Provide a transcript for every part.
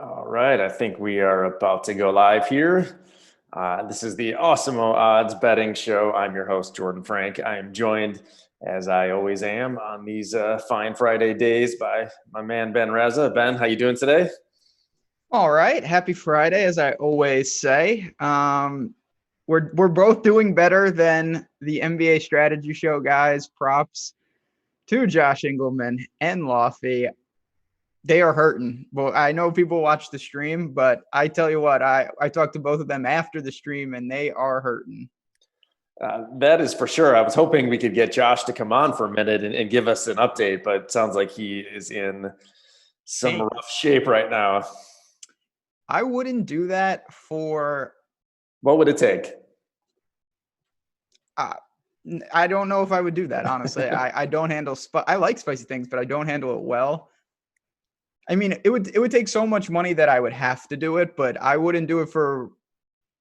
All right, I think we are about to go live here. This is the Awesemo Odds Betting Show. I'm your host, Jordan Frank. I am joined, as I always am, on these fine Friday days by my man Ben Reza. Ben, how you doing today? All right, happy Friday, as I always say. We're both doing better than the NBA strategy show guys. Props to Josh Engelman and Lofty. They are hurting. Well, I know people watch the stream, but I tell you what, I talked to both of them after the stream, and they are hurting. That is for sure. I was hoping we could get Josh to come on for a minute and give us an update, but it sounds like he is in some Hey, rough shape right now. I wouldn't do that for. What would it take? Uh, I don't know if I would do that, honestly. I don't handle. I like spicy things, but I don't handle it well. I mean, it would take so much money that I would have to do it, but I wouldn't do it for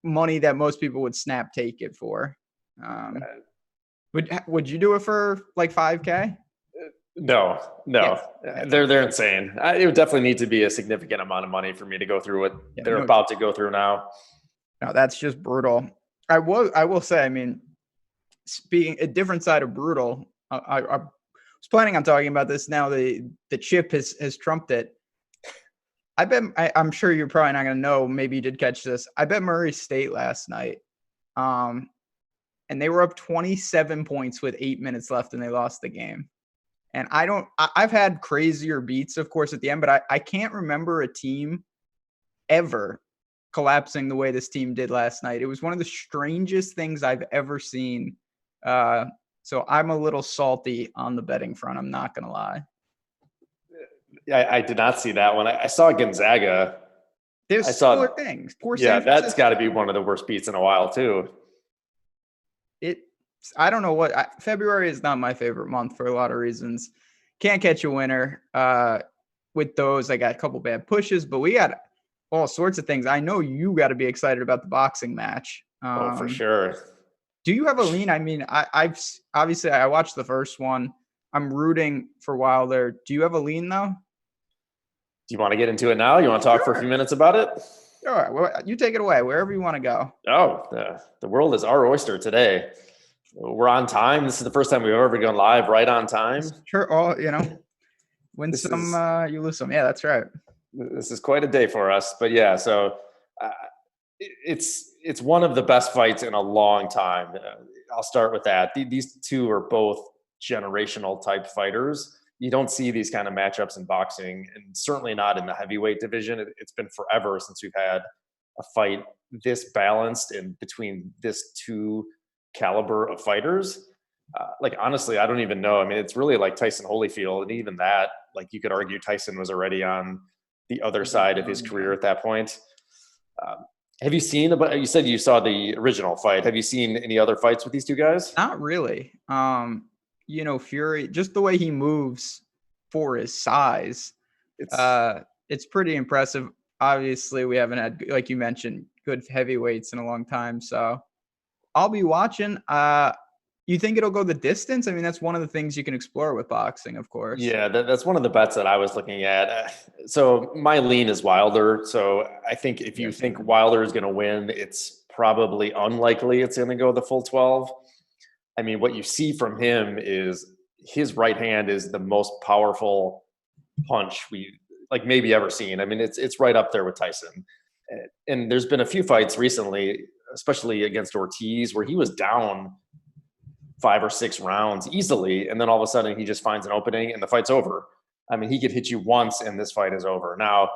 money that most people would snap take it for. Um, would you do it for like 5K? No, Yeah, no, yeah, they're insane. It would definitely need to be a significant amount of money for me to go through what yeah. they're No, about to go through now. no, that's just brutal. I will say. I mean, speaking a different side of brutal. I was planning on talking about this now. The chip has trumped it. I'm sure you're probably not going to know. Maybe you did catch this. I bet Murray State last night. Um, and they were up 27 points with 8 minutes left, and they lost the game. And I've had crazier beats, of course, at the end, but I can't remember a team ever collapsing the way this team did last night. It was one of the strangest things I've ever seen. So I'm a little salty on the betting front. I'm not going to lie. I did not see that one. I saw Gonzaga. There's I similar saw, things. Poor yeah, San that's got to Francisco. be one of the worst beats in a while too. It. I don't know what February is not my favorite month for a lot of reasons. Can't catch a winner. With those, I got a couple bad pushes, but we got all sorts of things. I know you got to be excited about the boxing match. Oh, for sure. Do you have a lean? I mean, I've obviously I watched the first one. I'm rooting for Wilder. Do you have a lean though? Do you want to get into it now? You want to talk for a few Sure. minutes about it? Sure. Well, you take it away wherever you want to go. Oh, the world is our oyster today. We're on time. This is the first time we've ever gone live right on time. Sure. All win This some, is you lose some. Yeah, that's right. this is quite a day for us. But yeah, so uh, it's one of the best fights in a long time. I'll start with that. These two are both generational type fighters. You don't see these kind of matchups in boxing, and certainly not in the heavyweight division. It's been forever since we've had a fight this balanced and between this two caliber of fighters. Like honestly, I don't even know. I mean, it's really like Tyson Holyfield, and even that, like you could argue Tyson was already on the other side of his career Yeah. at that point. Um, have you seen? You said you saw the original fight. Have you seen any other fights with these two guys? Not really. Fury, just the way he moves for his size, It's uh, it's pretty impressive. Obviously, we haven't had, like you mentioned, good heavyweights in a long time. So I'll be watching. You think it'll go the distance? I mean, that's one of the things you can explore with boxing, of course. Yeah, that's one of the bets that I was looking at. So my lean is Wilder. So I think if you Yes. think Wilder is going to win, it's probably unlikely it's going to go the full 12. I mean, what you see from him is his right hand is the most powerful punch we like maybe ever seen. I mean, it's right up there with Tyson. And there's been a few fights recently, especially against Ortiz, where he was down 5 or 6 rounds easily, and then all of a sudden he just finds an opening and the fight's over. I mean, he could hit you once and this fight is over. Now,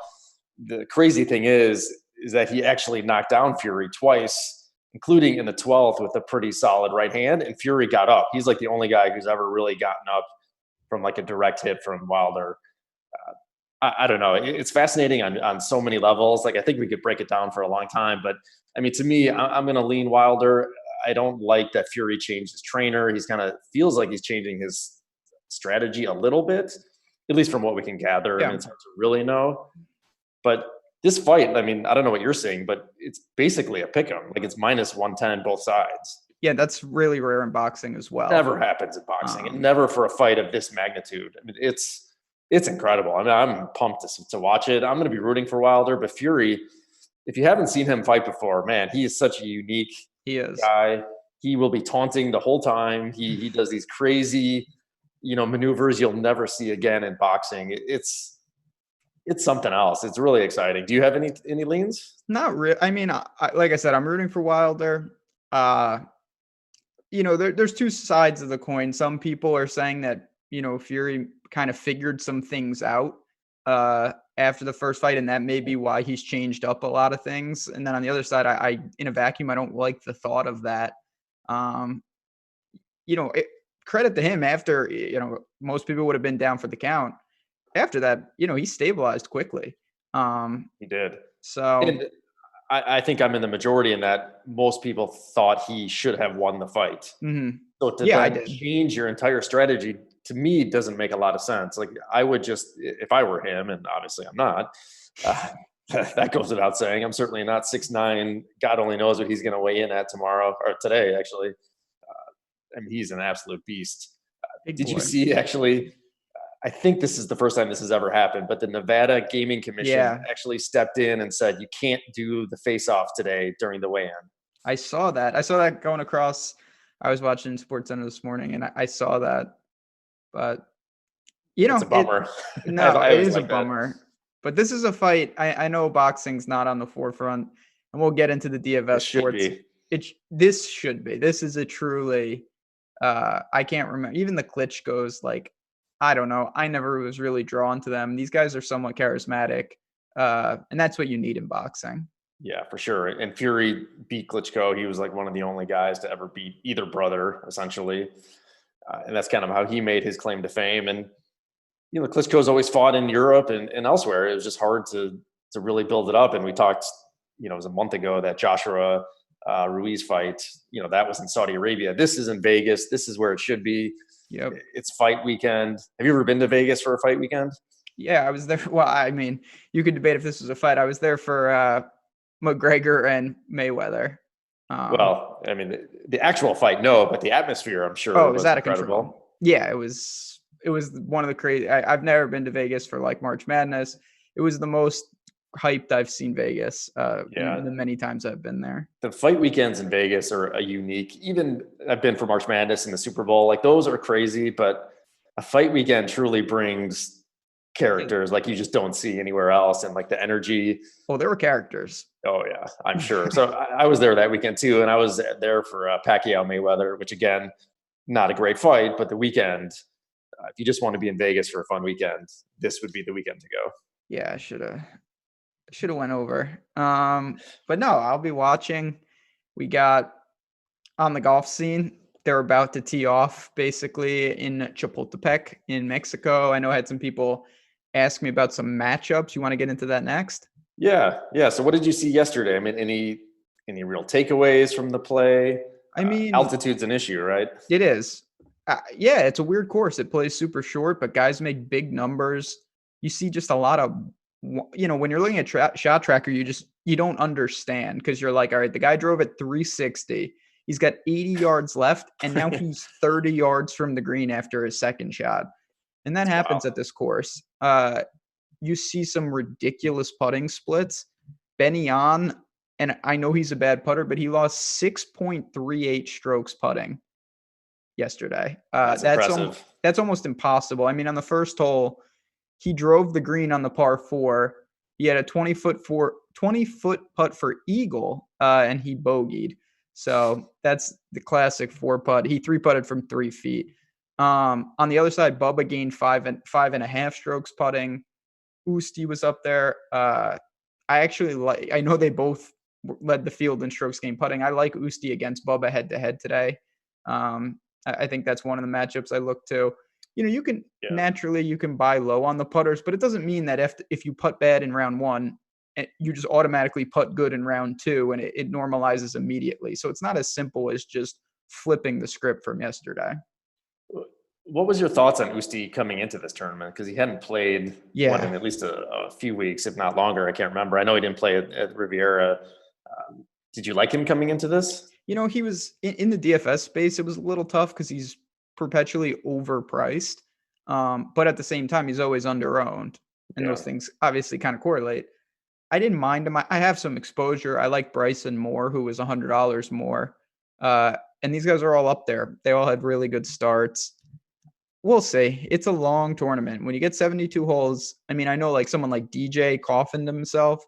the crazy thing is that he actually knocked down Fury twice, including in the 12th with a pretty solid right hand, and Fury got up. He's like the only guy who's ever really gotten up from like a direct hit from Wilder. I don't know. It's fascinating on so many levels. Like I think we could break it down for a long time, but I mean, to me, I'm going to lean Wilder. I don't like that Fury changed his trainer. He's kind of feels like he's changing his strategy a little bit, at least from what we can gather. I mean, Yeah. it's hard to really know. But this fight, I mean, I don't know what you're seeing, but it's basically a pick 'em. Like it's minus 110 both sides. Yeah, that's really rare in boxing as well. Never happens in boxing, and Um, never for a fight of this magnitude. I mean, it's It's incredible. I mean, I'm pumped to watch it. I'm going to be rooting for Wilder, but Fury, if you haven't seen him fight before, man, he is such a unique He is. guy. He will be taunting the whole time. He does these crazy, maneuvers you'll never see again in boxing. It's something else. It's really exciting. Do you have any leans? Not really. I mean, like I said, I'm rooting for Wilder. Uh, there's two sides of the coin. Some people are saying that, Fury kind of figured some things out after the first fight, and that may be why he's changed up a lot of things. And then on the other side, I in a vacuum, I don't like the thought of that. Um, Credit to him after, most people would have been down for the count. After that, he stabilized quickly. He did. So And I think I'm in the majority in that most people thought he should have won the fight. mhm. So to Yeah, I then did. change your entire strategy, to me, doesn't make a lot of sense. Like I would just, if I were him, and obviously I'm not, uh, that goes without saying. I'm certainly not 6'9". God only knows what he's going to weigh in at tomorrow or today, actually. I mean, he's an absolute beast. Big Did you boy. see actually? I think this is the first time this has ever happened, but the Nevada Gaming Commission Yeah, actually stepped in and said you can't do the face-off today during the weigh-in. I saw that. I saw that going across. I was watching SportsCenter this morning, and I saw that. But It's a it bummer. no, I it always is a like that. bummer. But this is a fight. I know boxing's not on the forefront, and we'll get into the It DFS should sports. be. This should be. This is a truly. I can't remember. Even the Klitschko's, like, I don't know. I never was really drawn to them. These guys are somewhat charismatic, and that's what you need in boxing. Yeah, for sure. And Fury beat Klitschko. He was like one of the only guys to ever beat either brother, essentially. And that's kind of how he made his claim to fame. And Klitschko's always fought in Europe and elsewhere. It was just hard to really build it up. And we talked, it was a month ago that Joshua Ruiz fight. That was in Saudi Arabia. This is in Vegas. This is where it should be. Yep. It's fight weekend. Have you ever been to Vegas for a fight weekend? Yeah, I was there. Well, I mean, you could debate if this was a fight. I was there for McGregor and Mayweather. Well, I mean, the actual fight, no, but the atmosphere, I'm sure, Oh, it was was out of incredible. control. Yeah, it was. It was one of the crazy. I've never been to Vegas for like March Madness. It was the most hyped I've seen Vegas Yeah. in the many times I've been there. The fight weekends in Vegas are a unique. Even I've been for March Madness and the Super Bowl. Like those are crazy, but a fight weekend truly brings characters like you just don't see anywhere else, and like the energy. Oh, there were characters. Oh yeah, I'm sure. So I was there that weekend too, and I was there for Pacquiao Mayweather, which again, not a great fight, but the weekend. If you just want to be in Vegas for a fun weekend, this would be the weekend to go. Yeah, I should have went over. But no, I'll be watching. We got on the golf scene. They're about to tee off basically in Chapultepec in Mexico. I know I had some people ask me about some matchups. You want to get into that next? Yeah. So what did you see yesterday? I mean, any real takeaways from the play? I mean, Altitude's an issue, right? it is. Yeah, it's a weird course. It plays super short, but guys make big numbers. You see just a lot of, when you're looking at shot tracker, you don't understand because you're like, all right, the guy drove at 360. He's got 80 yards left, and now he's 30 yards from the green after his second shot. And that happens at this course. You see some ridiculous putting splits. Benny on, and I know he's a bad putter, but he lost 6.38 strokes putting yesterday. That's impressive. That's almost impossible. I mean, on the first hole, he drove the green on the par 4. He had a 20-foot putt for eagle, and he bogeyed. So that's the classic 4 putt. He 3-putted from 3 feet. On the other side, Bubba gained 5.5 strokes putting. Usti was up there. I know they both led the field in strokes gained putting. I like Usti against Bubba head to head today. I think that's one of the matchups I look to. You can naturally you can buy low on the putters, but it doesn't mean that if you putt bad in round 1, you just automatically putt good in round 2, and it normalizes immediately. So it's not as simple as just flipping the script from yesterday. What was your thoughts on Usti coming into this tournament? Because he hadn't played in at least a few weeks, if not longer. I can't remember. I know he didn't play at Riviera. Did you like him coming into this? He was in the DFS space. It was a little tough because he's perpetually overpriced. But at the same time, he's always under-owned, and those things obviously kind of correlate. I didn't mind him. I have some exposure. I like Bryson Moore, who was $100 more. And these guys are all up there. They all had really good starts. We'll see. It's a long tournament. When you get 72 holes, I mean, I know like someone like DJ coffined himself,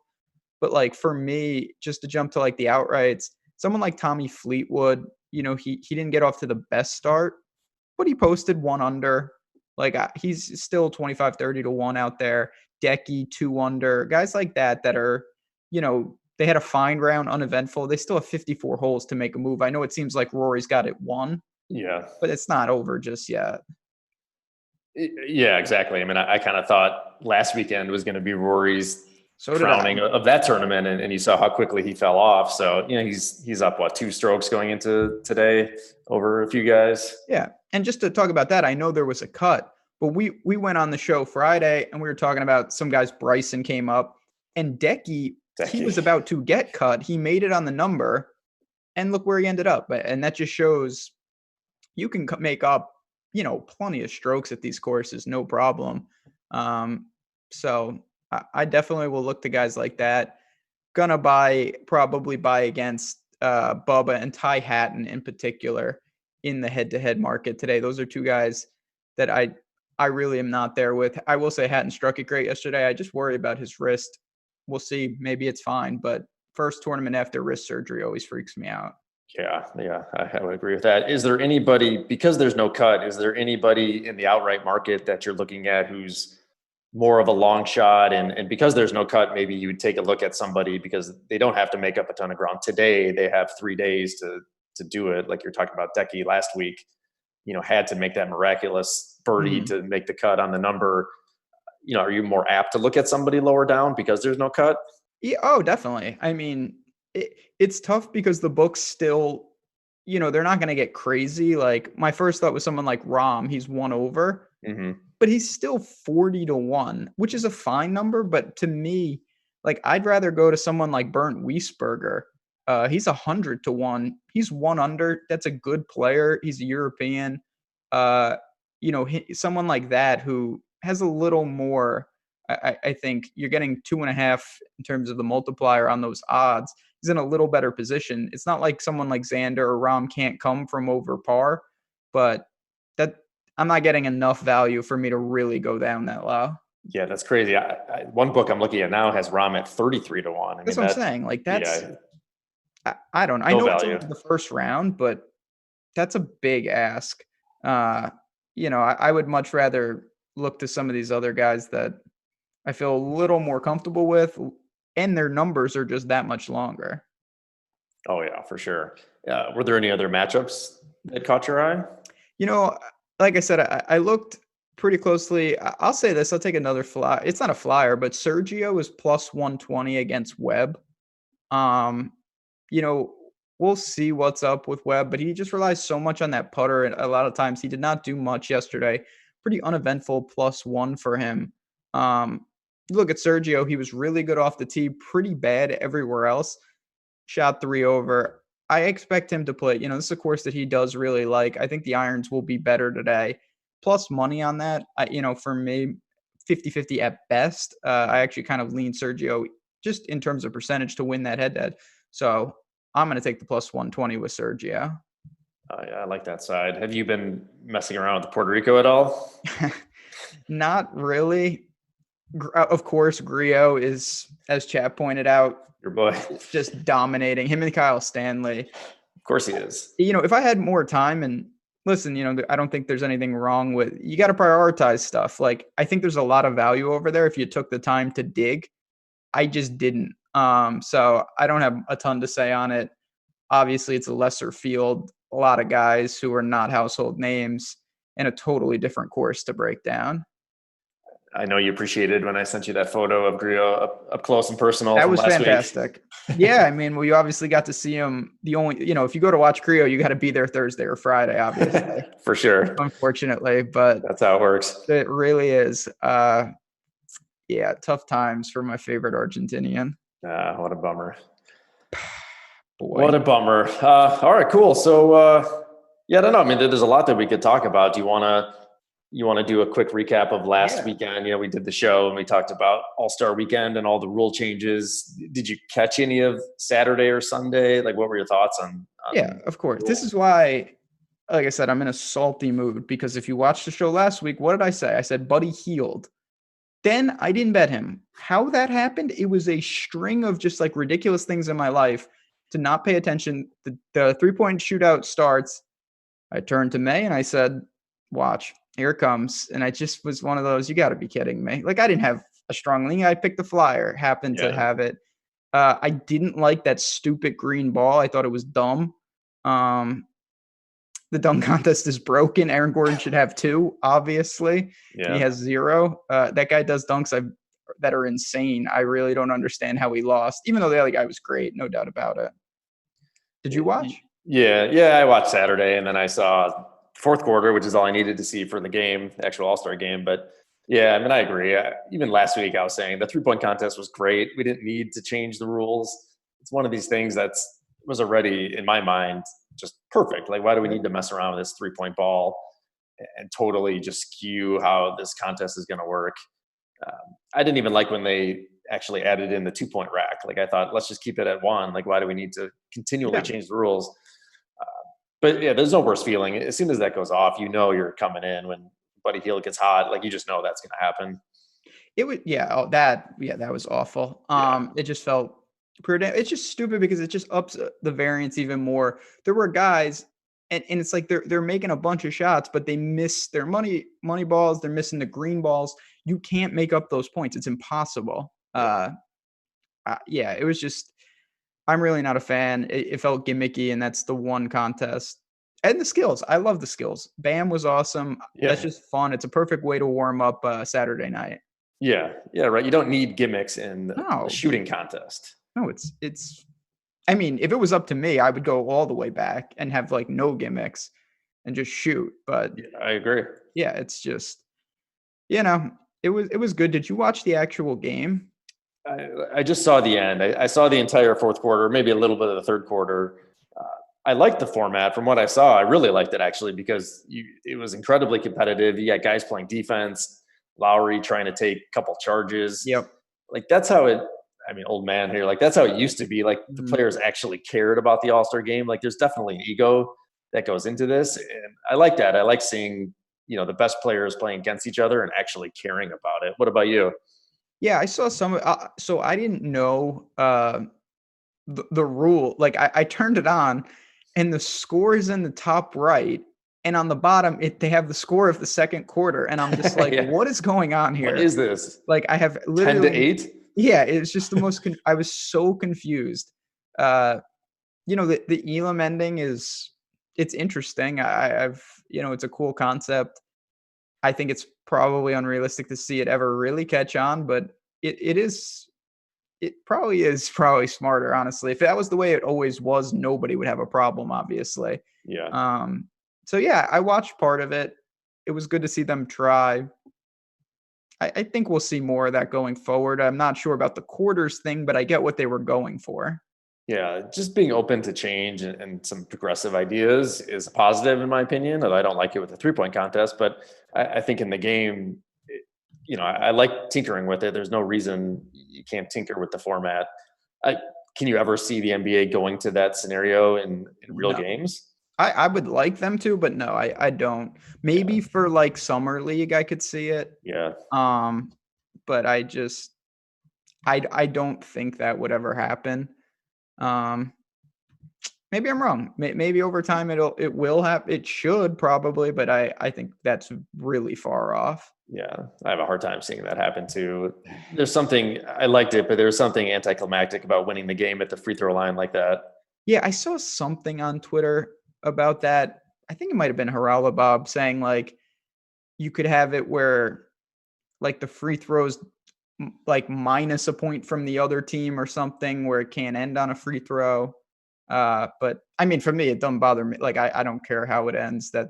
but like for me, just to jump to like the outrights, someone like Tommy Fleetwood, he didn't get off to the best start, but he posted 1 under. Like he's still 25, 30 to 1 out there. Decky 2 under. Guys like that are, they had a fine round, uneventful. They still have 54 holes to make a move. I know it seems like Rory's got it won. Yeah. But it's not over just yet. Yeah, exactly. I mean, I kind of thought last weekend was going to be Rory's So crowning of that tournament, and you saw how quickly he fell off. So, he's up, 2 strokes going into today over a few guys. Yeah. And just to talk about that, I know there was a cut, but we went on the show Friday and we were talking about some guys. Bryson came up, and Decky, he was about to get cut. He made it on the number, and look where he ended up. And that just shows you can make up, plenty of strokes at these courses, no problem. So I definitely will look to guys like that. Gonna probably buy against Bubba and Ty Hatton in particular in the head-to-head market today. Those are 2 guys that I really am not there with. I will say Hatton struck it great yesterday. I just worry about his wrist. We'll see. Maybe it's fine, but first tournament after wrist surgery always freaks me out. Yeah, I would agree with that. Is there anybody, because there's no cut, is there anybody in the outright market that you're looking at who's more of a long shot? And because there's no cut, maybe you would take a look at somebody because they don't have to make up a ton of ground today. They have 3 days to do it. Like you're talking about Decky last week, had to make that miraculous birdie to make the cut on the number. Are you more apt to look at somebody lower down because there's no cut? Yeah, oh, definitely. I mean, it's tough because the books still, they're not going to get crazy. Like my first thought was someone like Rahm. He's 1 over, but he's still 40 to 1, which is a fine number. But to me, like I'd rather go to someone like Bernd Wiesberger. He's 100 to 1. He's 1 under. That's a good player. He's a European. Someone like that who has a little more. I think you're getting 2.5 in terms of the multiplier on those odds. He's in a little better position. It's not like someone like Xander or Rahm can't come from over par, but that I'm not getting enough value for me to really go down that low. Yeah, that's crazy. One book I'm looking at now has Rahm at 33 to 1. That's what I'm saying. Like that's, I don't know. I No know value. it's only the first round, but that's a big ask. I would much rather look to some of these other guys that I feel a little more comfortable with, and their numbers are just that much longer. Oh yeah, for sure. Were there any other matchups that caught your eye? Like I said, I looked pretty closely. I'll say this. I'll take another fly. It's not a flyer, but Sergio is plus 120 against Webb. We'll see what's up with Webb, but he just relies so much on that putter. And a lot of times he did not do much yesterday. Pretty uneventful +1 for him. Look at Sergio. He was really good off the tee, pretty bad everywhere else. Shot 3 over. I expect him to play. This is a course that he does really like. I think the irons will be better today. Plus money on that, for me, 50-50 at best. I actually kind of lean Sergio just in terms of percentage to win that head-to-head. So I'm going to take the plus 120 with Sergio. Yeah, I like that side. Have you been messing around with Puerto Rico at all? Not really. Of course, Grillo is, as Chap pointed out, your boy, just dominating. Him and Kyle Stanley. Of course he is. If I had more time, and listen, I don't think there's anything wrong with, you got to prioritize stuff. Like, I think there's a lot of value over there if you took the time to dig. I just didn't. So I don't have a ton to say on it. Obviously, it's a lesser field, a lot of guys who are not household names, and a totally different course to break down. I know you appreciated when I sent you that photo of Grillo up close and personal. That was fantastic. Yeah, I mean, you obviously got to see him. The only, if you go to watch Grillo, you got to be there Thursday or Friday, obviously. For sure. Unfortunately, but that's how it works. It really is. Yeah, tough times for my favorite Argentinian. What a bummer. Boy. What a bummer. All right, cool. So, I don't know. I mean, there's a lot that we could talk about. Do you want to You want to do a quick recap of last Yeah. weekend? We did the show and we talked about All-Star Weekend and all the rule changes. Did you catch any of Saturday or Sunday? Like, what were your thoughts Yeah, on of course. This rules? is why, like I said, I'm in a salty mood because if you watched the show last week, what did I say? I said Buddy healed. Then I didn't bet him. How that happened, it was a string of just like ridiculous things in my life to not pay attention. The 3-point shootout starts. I turned to May and I said, watch, here it comes. And I just was one of those, you got to be kidding me. Like I didn't have a strong lean. I picked the flyer, happened to Yeah, have it. I didn't like that stupid green ball. I thought it was dumb. Um, the dunk contest is broken. Aaron Gordon should have 2, obviously, and he yeah. has 0. That guy does dunks that are insane. I really don't understand how he lost, even though the other guy was great, no doubt about it. Did you watch? Yeah. I watched Saturday and then I saw fourth quarter, which is all I needed to see for the game, the actual All-Star game. But yeah, I mean, I agree. Even last week, I was saying the 3-point contest was great. We didn't need to change the rules. It's one of these things was already in my mind just perfect. Like, why do we need to mess around with this 3-point ball and totally just skew how this contest is going to work? I didn't even like when they actually added in the 2-point rack. Like, I thought, let's just keep it at 1. Like, why do we need to continually Yeah. change the rules? But yeah, there's no worse feeling. As soon as that goes off, you're coming in when Buddy Hield gets hot. Like, you just know that's going to happen. It was that was awful. Yeah, It just felt pretty. It's just stupid because it just ups the variance even more. There were guys, and it's like they're making a bunch of shots, but they miss their money balls. They're missing the green balls. You can't make up those points. It's impossible. yeah, Yeah, it was just. I'm really not a fan. It felt gimmicky, and that's the one contest. And the skills, I love the skills. Bam was awesome. That's yeah, just fun. It's a perfect way to warm up Saturday night. yeah. Right. You don't need gimmicks in the No, shooting contest. no, it's. I mean, if it was up to me, I would go all the way back and have like no gimmicks and just shoot. But Yeah, I agree. yeah, it's just you know, it was good. Did you watch the actual game? I just saw the end. I saw the entire fourth quarter, maybe a little bit of the third quarter. Uh, I liked the format from what I saw. I really liked it actually because it was incredibly competitive. You got guys playing defense, Lowry trying to take a couple charges. Yep. Like that's how it. I mean, old man here. Like that's how it used to be. Like the Mhm. players actually cared about the All Star game. Like there's definitely an ego that goes into this, and I like that. I like seeing the best players playing against each other and actually caring about it. What about you? Yeah, I saw some. So I didn't know the rule. Like I turned it on, and the score is in the top right, and on the bottom they have the score of the second quarter, and I'm just like, Yeah. what is going on What here? is this? Like I have 10 to literally, 8? yeah, it's just the most. I was so confused. Uh, the Elam ending is it's interesting. I've it's a cool concept. I think it's probably unrealistic to see it ever really catch on, but it is probably smarter, honestly. If that was the way it always was, nobody would have a problem, obviously. Yeah. Um, so yeah, I watched part of it. It was good to see them try. I think we'll see more of that going forward. I'm not sure about the quarters thing, but I get what they were going for. Yeah. Just being open to change and some progressive ideas is a positive, in my opinion. Although I don't like it with the 3-point contest, but I think in the game, I like tinkering with it. There's no reason you can't tinker with the format. I, can you ever see the NBA going to that scenario in real No. games? I would like them to, but no, I don't. Yeah. Maybe for like summer league, I could see it. Yeah. Um, but I don't think that would ever happen. Um, maybe I'm wrong. Maybe over time it will happen. It should probably, but I think that's really far off. Yeah, I have a hard time seeing that happen too. There's something I liked it, but there's something anticlimactic about winning the game at the free throw line like that. Yeah, I saw something on Twitter about that. I think it might have been Harala Bob saying like you could have it where like the free throws like minus a point from the other team or something where it can't end on a free throw. But I mean, for me, it doesn't bother me. Like I don't care how it ends. That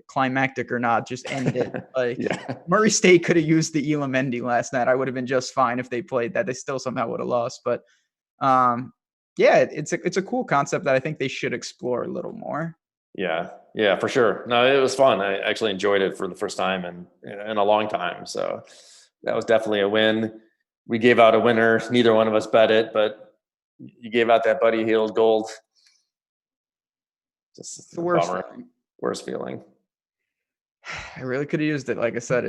climactic or not, just end it. Like Yeah. Murray State could have used the Elam ending last night. I would have been just fine if they played that. They still somehow would have lost. But yeah, it's a cool concept that I think they should explore a little more. Yeah. Yeah, for sure. No, it was fun. I actually enjoyed it for the first time in a long time. So that was definitely a win. We gave out a winner. Neither one of us bet it, but you gave out that Buddy Hield gold. It's Just the a worst bummer. feeling. Worst feeling. I really could have used it. Like I said,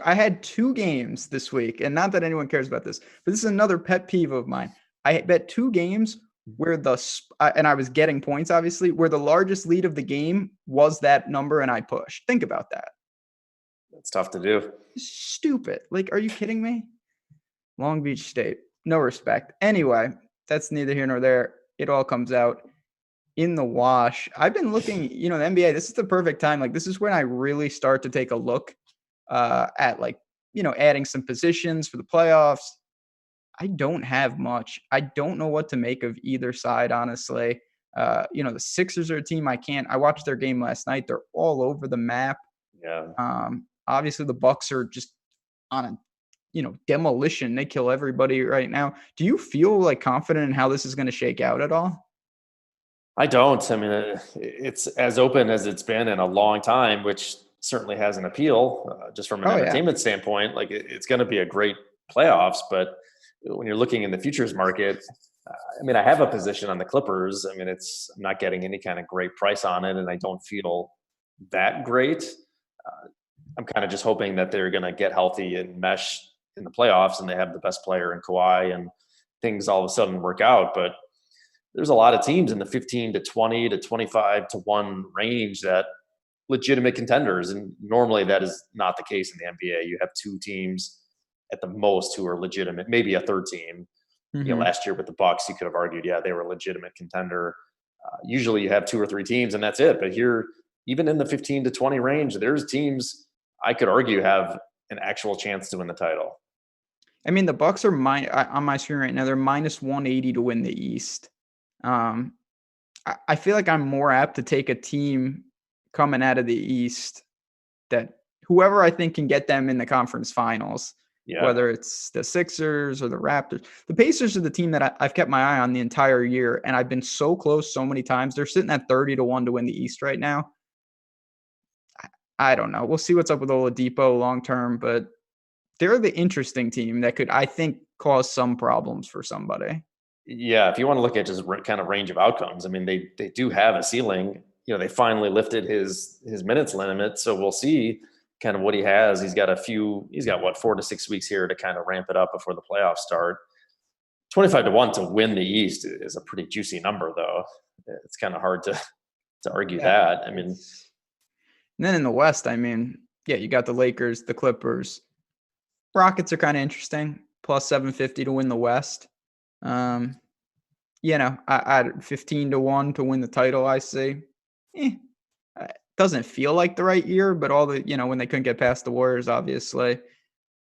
I had 2 games this week, and not that anyone cares about this, but this is another pet peeve of mine. I bet 2 games where and I was getting points, obviously, where the largest lead of the game was that number, and I pushed. Think about that. It's tough to do. Stupid. Like, are you kidding me? Long Beach State. No respect. Anyway, that's neither here nor there. It all comes out in the wash. I've been looking, the NBA, this is the perfect time. Like, this is when I really start to take a look at, like, adding some positions for the playoffs. I don't have much. I don't know what to make of either side, honestly. The Sixers are a team I watched their game last night. They're all over the map. Yeah. Obviously the Bucks are just on a, demolition. They kill everybody right now. Do you feel like confident in how this is going to shake out at all? I don't. I mean, it's as open as it's been in a long time, which certainly has an appeal just from an Oh yeah. entertainment standpoint. Like it's going to be a great playoffs, but when you're looking in the futures market, I mean, I have a position on the Clippers. I mean, I'm not getting any kind of great price on it, and I don't feel that great. I'm kind of just hoping that they're going to get healthy and mesh in the playoffs, and they have the best player in Kawhi, and things all of a sudden work out. But there's a lot of teams in the 15 to 20 to 25 to 1 range that legitimate contenders. And normally that is not the case in the NBA. You have 2 teams at the most who are legitimate, maybe a third team. Mm-hmm. Last year with the Bucks, you could have argued, yeah, they were a legitimate contender. Usually you have 2 or 3 teams and that's it. But here, even in the 15 to 20 range, there's teams I could argue have an actual chance to win the title. I mean, the Bucks are on my screen right now. They're minus 180 to win the East. I feel like I'm more apt to take a team coming out of the East that whoever I think can get them in the conference finals, whether it's the Sixers or the Raptors. The Pacers are the team that I've kept my eye on the entire year, and I've been so close so many times. They're sitting at 30 to 1 to win the East right now. I don't know. We'll see what's up with Oladipo long term, but they're the interesting team that could, I think, cause some problems for somebody. Yeah, if you want to look at just kind of range of outcomes, I mean, they do have a ceiling. They finally lifted his minutes limit, so we'll see kind of what he has. He's got what, 4 to 6 weeks here to kind of ramp it up before the playoffs start. 25 to 1 to win the East is a pretty juicy number, though. It's kind of hard to argue that. I mean, and then in the West, I mean, yeah, you got the Lakers, the Clippers. Rockets are kind of interesting. Plus 750 to win the West. I 15 to 1 to win the title, I see. Doesn't feel like the right year, but all the, when they couldn't get past the Warriors, obviously.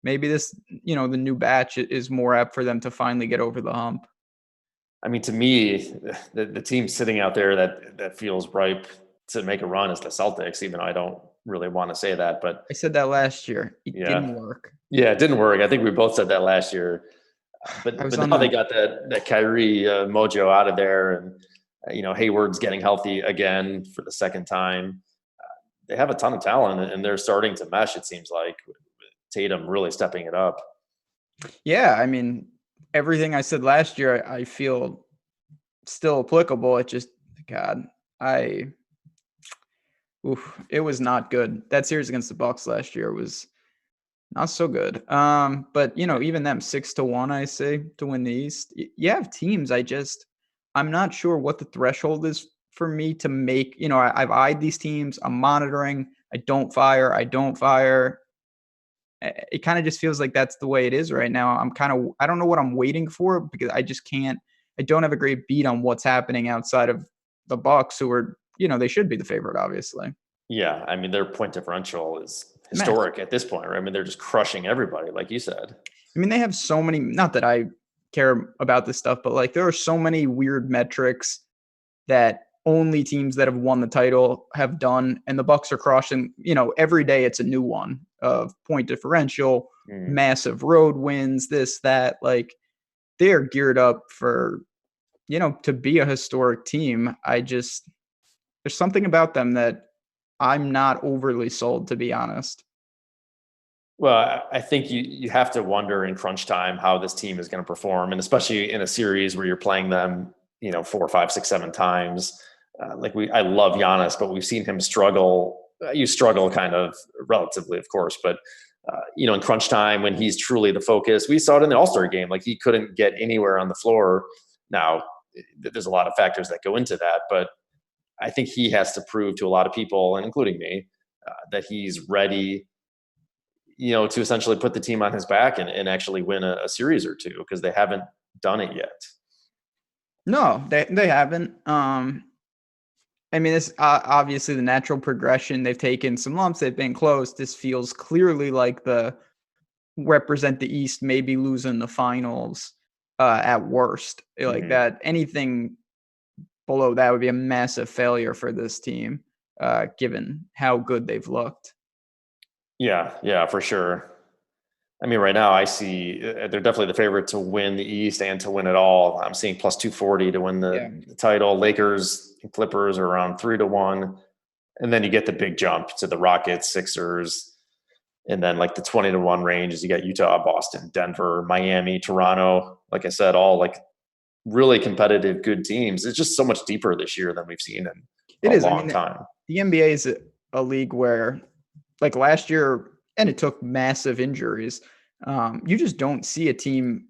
Maybe this, the new batch is more apt for them to finally get over the hump. I mean, to me, the team sitting out there that feels ripe to make a run is the Celtics, even though I don't really want to say that. But I said that last year. It didn't work. Yeah, it didn't work. I think we both said that last year. But now they got that Kyrie mojo out of there, and Hayward's getting healthy again for the second time. They have a ton of talent, and they're starting to mesh. It seems like with Tatum really stepping it up. Yeah, I mean, everything I said last year, I feel still applicable. It just, God, it was not good. That series against the Bucks last year was not so good. But even them 6 to 1, I say, to win the East. You have teams. I'm not sure what the threshold is for me to make. I've eyed these teams. I'm monitoring. I don't fire. It kind of just feels like that's the way it is right now. I don't know what I'm waiting for because I just can't. I don't have a great beat on what's happening outside of the Bucks, who are, they should be the favorite, obviously. Yeah, I mean, their point differential is historic at this point, right? I mean, they're just crushing everybody, like you said. I mean, they have so many, not that I care about this stuff, but like there are so many weird metrics that only teams that have won the title have done. And the Bucks are crushing, every day it's a new one of point differential, massive road wins, this, that. Like they are geared up for, to be a historic team. There's something about them that I'm not overly sold, to be honest. Well, I think you have to wonder in crunch time how this team is going to perform, and especially in a series where you're playing them, 4, 5, 6, 7 times. I love Giannis, but we've seen him struggle. You struggle kind of relatively, of course, but in crunch time when he's truly the focus, we saw it in the All-Star game. Like he couldn't get anywhere on the floor. Now, there's a lot of factors that go into that, but I think he has to prove to a lot of people, and including me, that he's ready to essentially put the team on his back and actually win a series or two, because they haven't done it yet. No, they haven't. I mean, it's obviously the natural progression. They've taken some lumps. They've been close. This feels clearly like the represent the East, maybe losing the finals at worst. Like that, anything below that would be a massive failure for this team, given how good they've looked. Yeah, for sure. I mean, right now I see they're definitely the favorite to win the East and to win it all. I'm seeing plus 240 to win the title. Lakers and Clippers are around 3-1. And then you get the big jump to the Rockets, Sixers, and then like the 20-1 range is you got Utah, Boston, Denver, Miami, Toronto. Like I said, all like really competitive, good teams. It's just so much deeper this year than we've seen in a long time. The NBA is a league where, like last year, and it took massive injuries. You just don't see a team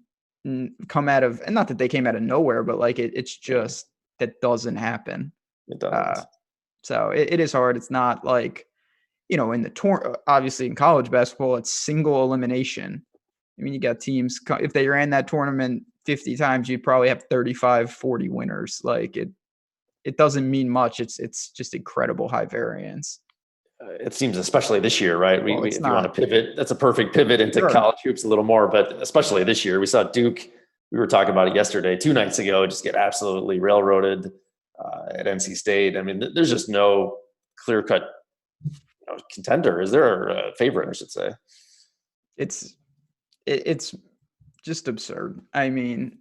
come out of, and not that they came out of nowhere, but like it's just that doesn't happen. It doesn't. So it is hard. It's not like, in the obviously in college basketball, it's single elimination. I mean, you got teams, if they ran that tournament 50 times, you'd probably have 35, 40 winners. Like it doesn't mean much. It's just incredible high variance. It seems, especially this year, right? If you want to pivot, that's a perft pivot into college hoops a little more. But especially this year, we saw Duke. We were talking about it yesterday, 2 nights ago, just get absolutely railroaded at NC State. I mean, there's just no clear-cut contender. Is there a favorite, I should say? It's just absurd. I mean,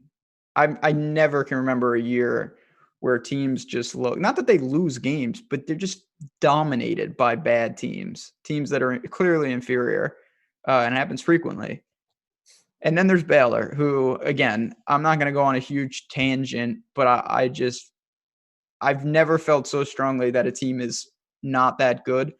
I never can remember a year where teams just look, not that they lose games, but they're just dominated by bad teams that are clearly inferior, and it happens frequently. And then there's Baylor, who, again, I'm not going to go on a huge tangent, but I've never felt so strongly that a team is not that good.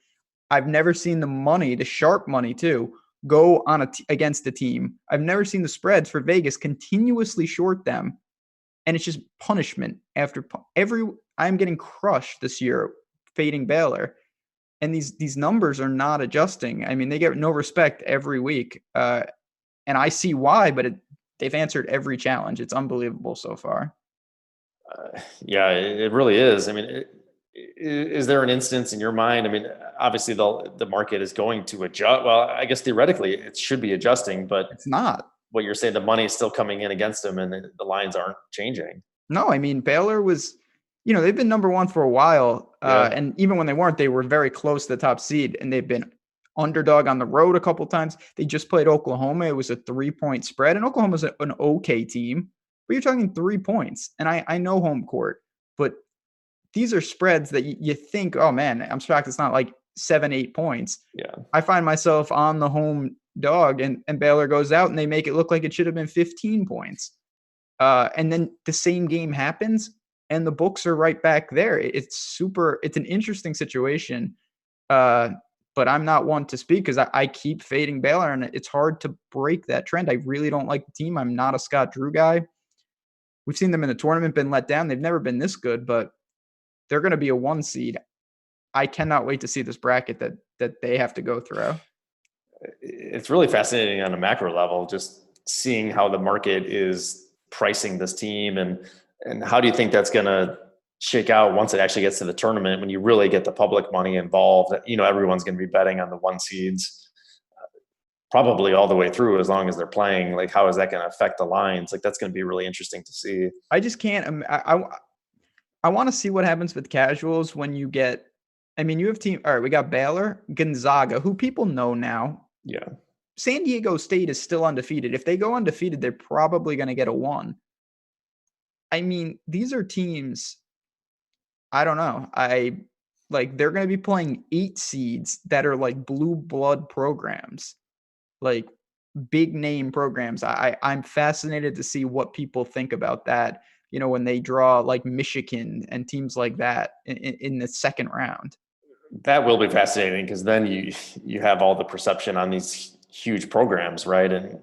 I've never seen the money, the sharp money too, go on against the team. I've never seen the spreads for Vegas continuously short them. And it's just punishment after I'm getting crushed this year fading Baylor. And these numbers are not adjusting. I mean, they get no respect every week. And I see why, but they've answered every challenge. It's unbelievable so far. Yeah, it really is. I mean, is there an instance in your mind? I mean, obviously the market is going to adjust. Well, I guess theoretically it should be adjusting, but it's not. What you're saying, the money is still coming in against them and the lines aren't changing. No, I mean, Baylor was, they've been number one for a while. And even when they weren't, they were very close to the top seed, and they've been underdog on the road a couple times. They just played Oklahoma. It was a 3-point spread, and Oklahoma's an okay team, but you're talking 3 points. And I know home court, but these are spreads that you think, oh man, I'm shocked it's not like 7, 8 points. Yeah. I find myself on the home dog and Baylor goes out and they make it look like it should have been 15 points. And then the same game happens and the books are right back there. It's an interesting situation. But I'm not one to speak because I keep fading Baylor and it's hard to break that trend. I really don't like the team. I'm not a Scott Drew guy. We've seen them in the tournament, been let down. They've never been this good, but they're going to be a 1 seed. I cannot wait to see this bracket that they have to go through. It's really fascinating on a macro level, just seeing how the market is pricing this team and how do you think that's going to shake out once it actually gets to the tournament, when you really get the public money involved? Everyone's going to be betting on the 1 seeds probably all the way through as long as they're playing. Like, how is that going to affect the lines? Like, that's going to be really interesting to see. I just can't. I want to see what happens with casuals when you get. I mean, you have all right, we got Baylor, Gonzaga, who people know now. Yeah. San Diego State is still undefeated. If they go undefeated, they're probably going to get a 1. I mean, these are teams I don't know. They're going to be playing 8 seeds that are like blue blood programs, like big name programs. I'm fascinated to see what people think about that. When they draw like Michigan and teams like that in the second round. That will be fascinating because then you have all the perception on these huge programs, right? And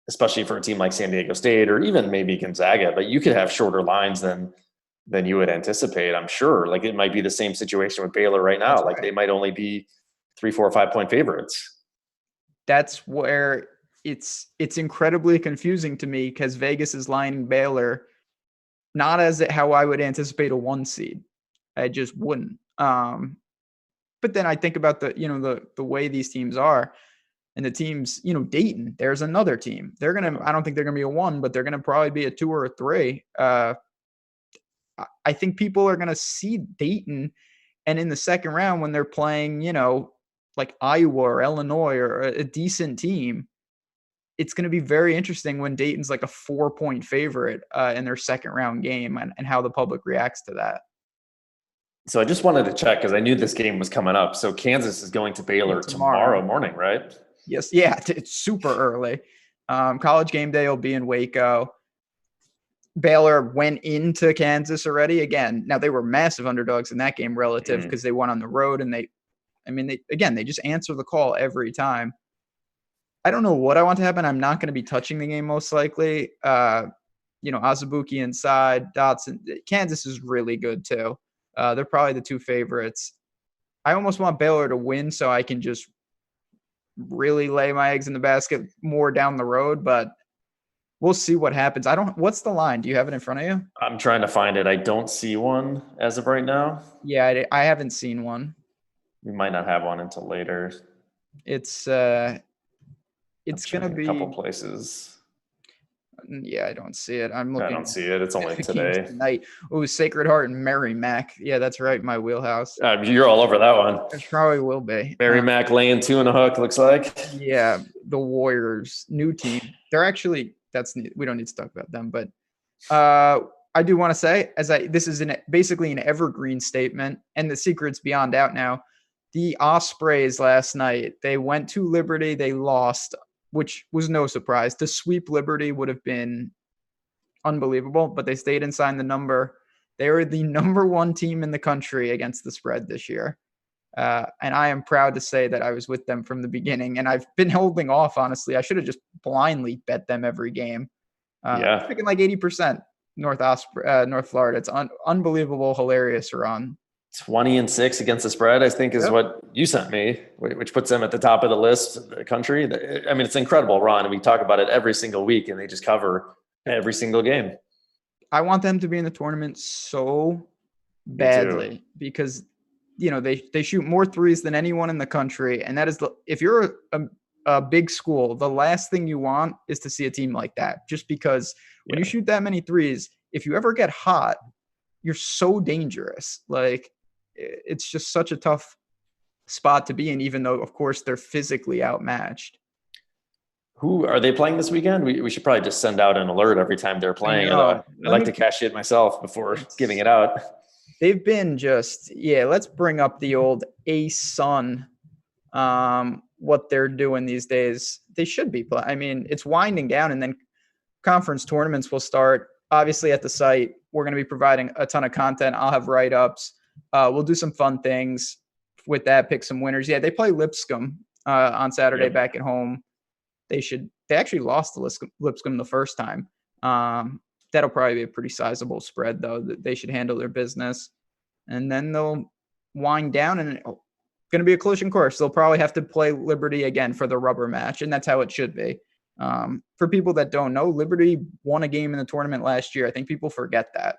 especially for a team like San Diego State or even maybe Gonzaga, but you could have shorter lines than you would anticipate. I'm sure. Like it might be the same situation with Baylor right now. That's Like right. they might only be 3, 4, or 5 point favorites. That's where it's incredibly confusing to me because Vegas is lining Baylor not as how I would anticipate a 1 seed. I just wouldn't. But then I think about the way these teams are, and the teams, Dayton. There's another team. I don't think they're gonna be a 1, but they're gonna probably be a 2 or a 3. I think people are gonna see Dayton, and in the second round when they're playing, like Iowa or Illinois or a decent team, it's going to be very interesting when Dayton's like a 4-point favorite in their second round game and how the public reacts to that. So I just wanted to check because I knew this game was coming up. So Kansas is going to Baylor tomorrow morning, right? Yes. Yeah. It's super early. College game day will be in Waco. Baylor went into Kansas already again. Now they were massive underdogs in that game relative because they went on the road and they just answer the call every time. I don't know what I want to happen. I'm not going to be touching the game most likely. Azubuike inside, Dotson. Kansas is really good too. They're probably the 2 favorites. I almost want Baylor to win so I can just really lay my eggs in the basket more down the road, but we'll see what happens. What's the line? Do you have it in front of you? I'm trying to find it. I don't see one as of right now. Yeah, I haven't seen one. We might not have one until later. It's going to be a couple places. Yeah, I don't see it. I'm looking. I don't see it. It's only today. Tonight. Oh, Sacred Heart and Merrimack. Yeah, that's right. My wheelhouse. You're all over that one. It probably will be. Merrimack laying 2 and a hook, looks like. Yeah, the Warriors, new team. They're actually, we don't need to talk about them, but I do want to say, this is basically an evergreen statement, and the secret's beyond out now. The Ospreys last night, they went to Liberty, they lost, which was no surprise. To sweep Liberty would have been unbelievable, but they stayed inside the number. They were the number 1 team in the country against the spread this year. And I am proud to say that I was with them from the beginning, and I've been holding off, honestly. I should have just blindly bet them every game. Picking like 80% North Florida. It's unbelievable, hilarious run. 20-6 against the spread, I think, is what you sent me, which puts them at the top of the list of the country. I mean, it's an incredible run, and we talk about it every single week, and they just cover every single game. I want them to be in the tournament so badly because, they shoot more threes than anyone in the country, and that is if you're a big school, the last thing you want is to see a team like that, just because when you shoot that many threes, if you ever get hot, you're so dangerous. Like, it's just such a tough spot to be in, even though, of course, they're physically outmatched. Who are they playing this weekend? We should probably just send out an alert every time they're playing. I like to cash it myself before giving it out. They've been let's bring up the old ASUN, what they're doing these days. They should be playing. I mean, it's winding down, and then conference tournaments will start. Obviously, at the site, we're going to be providing a ton of content. I'll have write-ups. We'll do some fun things with that, pick some winners. Yeah, they play Lipscomb on Saturday back at home. They actually lost to Lipscomb the first time. That'll probably be a pretty sizable spread, though. They should handle their business. And then they'll wind down, and it's going to be a collision course. They'll probably have to play Liberty again for the rubber match, and that's how it should be. For people that don't know, Liberty won a game in the tournament last year. I think people forget that.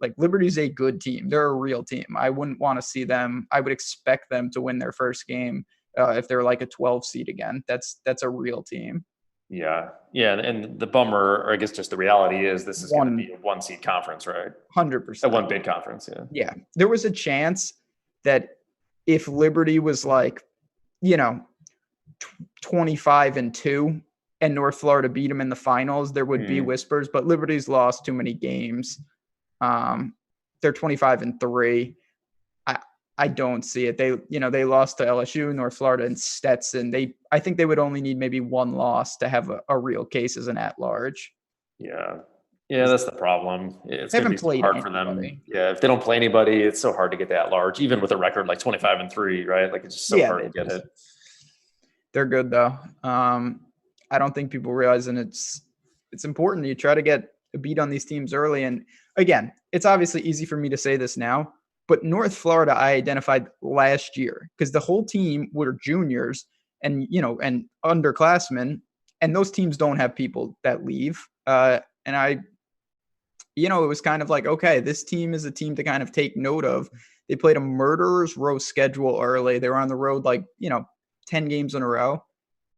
Like, Liberty's a good team. They're a real team. I wouldn't want to see them. I would expect them to win their first game if they're like a 12 seed again. That's a real team. Yeah. And the bummer, or I guess just the reality is, this is going to be a 1 seed conference, right? 100%. A 1 bid conference. Yeah. There was a chance that if Liberty was like, 25-2 and North Florida beat them in the finals, there would be whispers, but Liberty's lost too many games. They're they're 25-3. I don't see it. They lost to LSU, North Florida, and Stetson. I think they would only need maybe one loss to have a real case as an at-large. Yeah. Yeah, that's the problem. It's They going to haven't be so played hard for them. anybody. Yeah, if they don't play anybody, it's so hard to get that large, even with a record like 25-3, right? Like it's just so hard to get it. They're good though. I don't think people realize, and it's important. You try to get a beat on these teams early. And again, it's obviously easy for me to say this now, but North Florida I identified last year because the whole team were juniors and underclassmen, and those teams don't have people that leave. It was kind of like, okay, this team is a team to kind of take note of. They played a murderer's row schedule early. They were on the road 10 games in a row,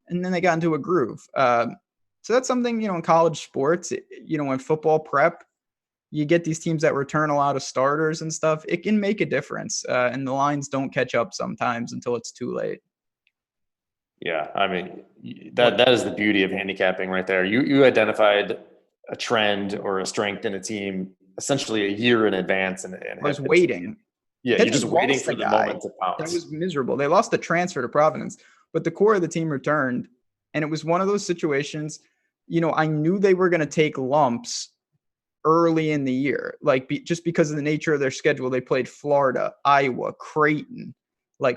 and then they got into a groove. So that's something, in college sports, in football prep, you get these teams that return a lot of starters and stuff. It can make a difference, and the lines don't catch up sometimes until it's too late. Yeah, I mean, that is the beauty of handicapping right there. You identified a trend or a strength in a team essentially a year in advance. And I was waiting. Yeah, you're just waiting for the moment to pounce. That was miserable. They lost the transfer to Providence, but the core of the team returned. And it was one of those situations, I knew they were going to take lumps early in the year, just because of the nature of their schedule. They played Florida, Iowa, Creighton,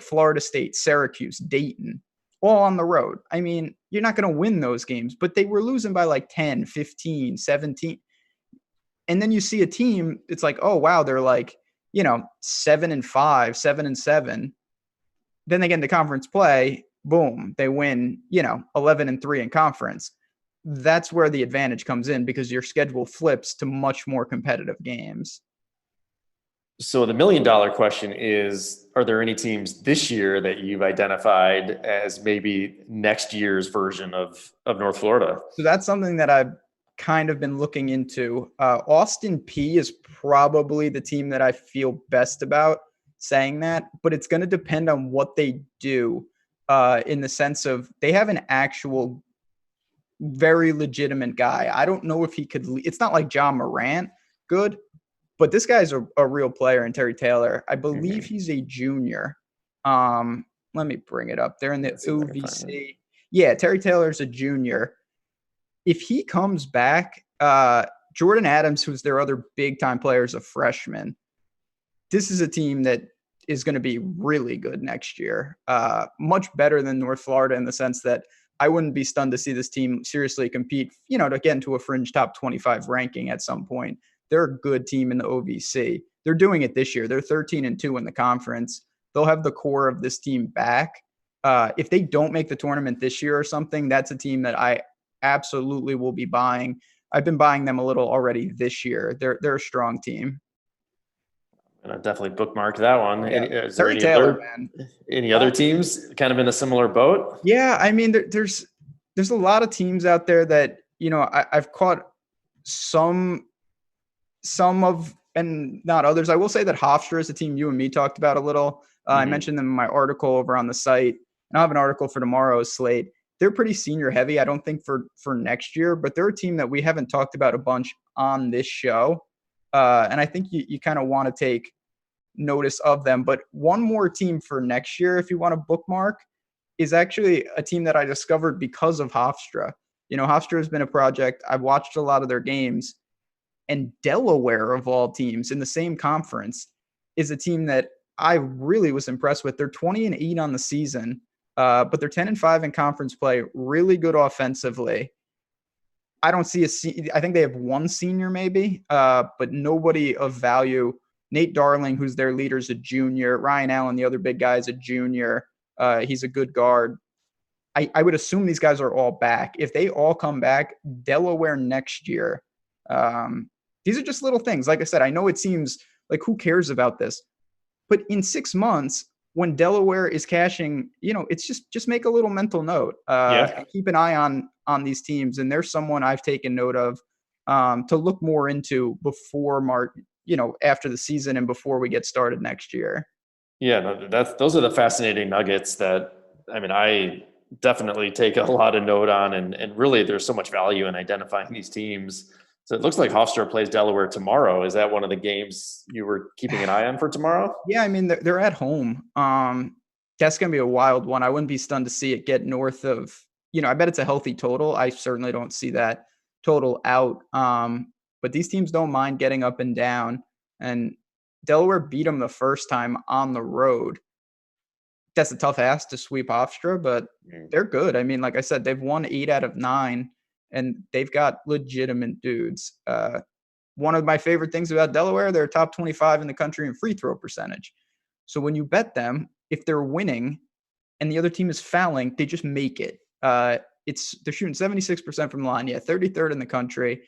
Florida State, Syracuse, Dayton, all on the road. I mean, you're not going to win those games, but they were losing by 10, 15, 17. And then you see a team, it's like, oh, wow, they're 7-5, 7-7. Then they get into conference play, boom, they win, 11-3 in conference. That's where the advantage comes in because your schedule flips to much more competitive games. So the $1 million question is, are there any teams this year that you've identified as maybe next year's version of North Florida? So that's something that I've kind of been looking into. Austin P is probably the team that I feel best about saying that, but it's going to depend on what they do in the sense of they have an actual very legitimate guy. I don't know if he could. It's not like John Morant good, but this guy's a real player in Terry Taylor. I believe he's a junior. Let me bring it up. They're in the OVC. Yeah, Terry Taylor's a junior. If he comes back, Jordan Adams, who's their other big-time player, is a freshman. This is a team that is going to be really good next year. Much better than North Florida in the sense that I wouldn't be stunned to see this team seriously compete, to get into a fringe top 25 ranking at some point. They're a good team in the OVC. They're doing it this year. They're 13-2 in the conference. They'll have the core of this team back. If they don't make the tournament this year or something, that's a team that I absolutely will be buying. I've been buying them a little already this year. They're a strong team. And I definitely bookmarked that one. Yeah. Is there any other teams kind of in a similar boat? Yeah, I mean, there's a lot of teams out there that I've caught some of and not others. I will say that Hofstra is a team you and me talked about a little. I mentioned them in my article over on the site, and I have an article for tomorrow's slate. They're pretty senior heavy. I don't think for next year, but they're a team that we haven't talked about a bunch on this show. And I think you kind of want to take notice of them. But one more team for next year, if you want to bookmark, is actually a team that I discovered because of Hofstra. Hofstra has been a project. I've watched a lot of their games. And Delaware, of all teams, in the same conference, is a team that I really was impressed with. They're 20-8 on the season, but they're 10-5 in conference play, really good offensively. I don't see I think they have one senior maybe, but nobody of value. Nate Darling, who's their leader, is a junior. Ryan Allen, the other big guy, is a junior. He's a good guard. I would assume these guys are all back. If they all come back, Delaware next year. These are just little things. Like I said, I know it seems like who cares about this, but in 6 months, when Delaware is cashing, it's just make a little mental note. And keep an eye on these teams. And there's someone I've taken note of to look more into before March, after the season and before we get started next year. Yeah, those are the fascinating nuggets that, I definitely take a lot of note on, and really there's so much value in identifying these teams So it looks like Hofstra plays Delaware tomorrow. Is that one of the games you were keeping an eye on for tomorrow? Yeah, I mean they're at home. That's gonna be a wild one. I wouldn't be stunned to see it get north of. I bet it's a healthy total. I certainly don't see that total out. But these teams don't mind getting up and down. And Delaware beat them the first time on the road. That's a tough ask to sweep Hofstra, but they're good. I mean, like I said, they've won 8 out of 9, and they've got legitimate dudes. One of my favorite things about Delaware, they're top 25 in the country in free throw percentage. So when you bet them, if they're winning and the other team is fouling, they just make it. They're shooting 76% from the line, 33rd in the country,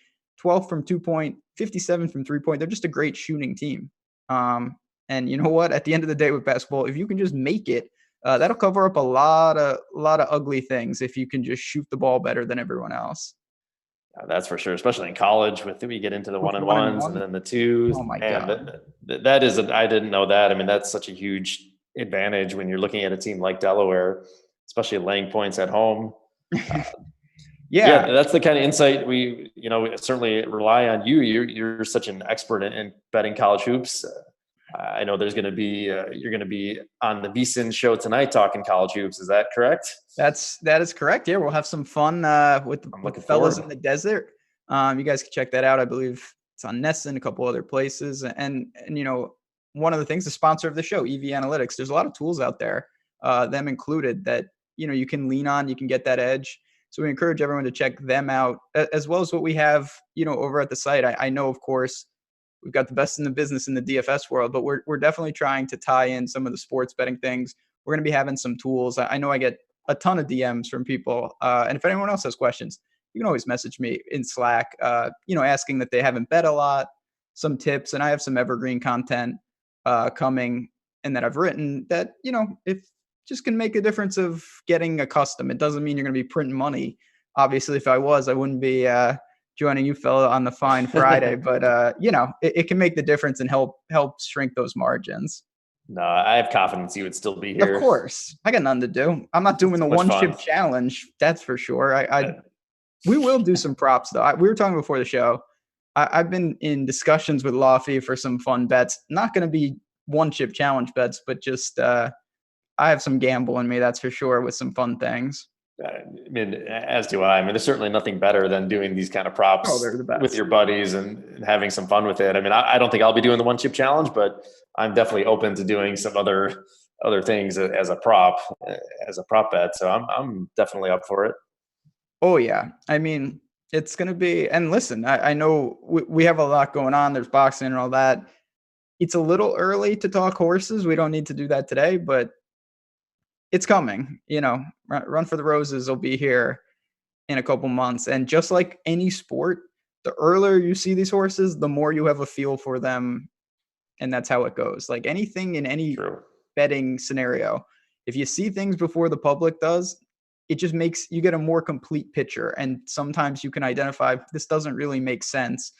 12th from 2-point, 57 from 3-point. They're just a great shooting team. And you know what? At the end of the day with basketball, if you can just make it, that'll cover up a lot of ugly things if you can just shoot the ball better than everyone else. That's for sure, especially in college with we get into the With 1-on-1s and then the 2s. Oh my God. That is, I didn't know that. I mean, that's such a huge advantage when you're looking at a team like Delaware, especially laying points at home. Yeah, that's the kind of insight we certainly rely on you. You're such an expert in betting college hoops. I know there's going to be you're going to be on the VSiN show tonight talking college hoops. Is that correct? That is correct. Yeah, we'll have some fun with the fellas in the desert. You guys can check that out. I believe it's on Nesson, a couple other places, and one of the things, the sponsor of the show, EV Analytics. There's a lot of tools out there, them included, that you can lean on. You can get that edge. So we encourage everyone to check them out, as well as what we have over at the site. I know, of course, we've got the best in the business in the DFS world, but we're definitely trying to tie in some of the sports betting things. We're going to be having some tools. I know I get a ton of DMs from people. And if anyone else has questions, you can always message me in Slack, asking that they haven't bet a lot, some tips. And I have some evergreen content coming and that I've written that, if just can make a difference of getting accustomed. It doesn't mean you're going to be printing money. Obviously, if I was, I wouldn't be joining you fella on the Fine Friday, but it can make the difference and help shrink those margins. No, I have confidence you would still be here. Of course, I got nothing to do. I'm not doing the one chip challenge. That's for sure. We will do some props though. We were talking before the show. I've been in discussions with Lofty for some fun bets. Not going to be one chip challenge bets, but just I have some gamble in me. That's for sure, with some fun things. I mean, as do I. I mean, there's certainly nothing better than doing these kind of props with your buddies and having some fun with it. I mean, I don't think I'll be doing the one chip challenge, but I'm definitely open to doing some other things as a prop bet. So I'm definitely up for it. Oh yeah. I mean, it's going to be, and listen, I know we have a lot going on. There's boxing and all that. It's a little early to talk horses. We don't need to do that today, but it's coming. Run for the Roses will be here in a couple months. And just like any sport, the earlier you see these horses, the more you have a feel for them. And that's how it goes. Like anything in any betting scenario, if you see things before the public does, it just makes you get a more complete picture. And sometimes you can identify this doesn't really make sense.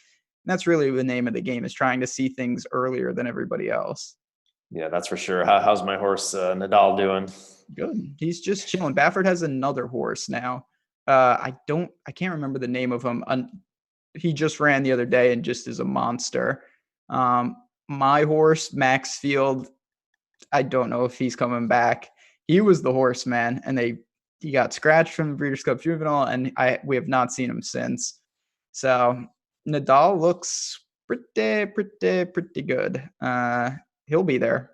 And that's really the name of the game, is trying to see things earlier than everybody else. Yeah, that's for sure. How's my horse Nadal doing? Good. He's just chilling. Baffert has another horse now. I can't remember the name of him. He just ran the other day and just is a monster. My horse, Maxfield, I don't know if he's coming back. He was the horse, man, and he got scratched from the Breeders' Cup Juvenile, and we have not seen him since. So Nadal looks pretty good. He'll be there.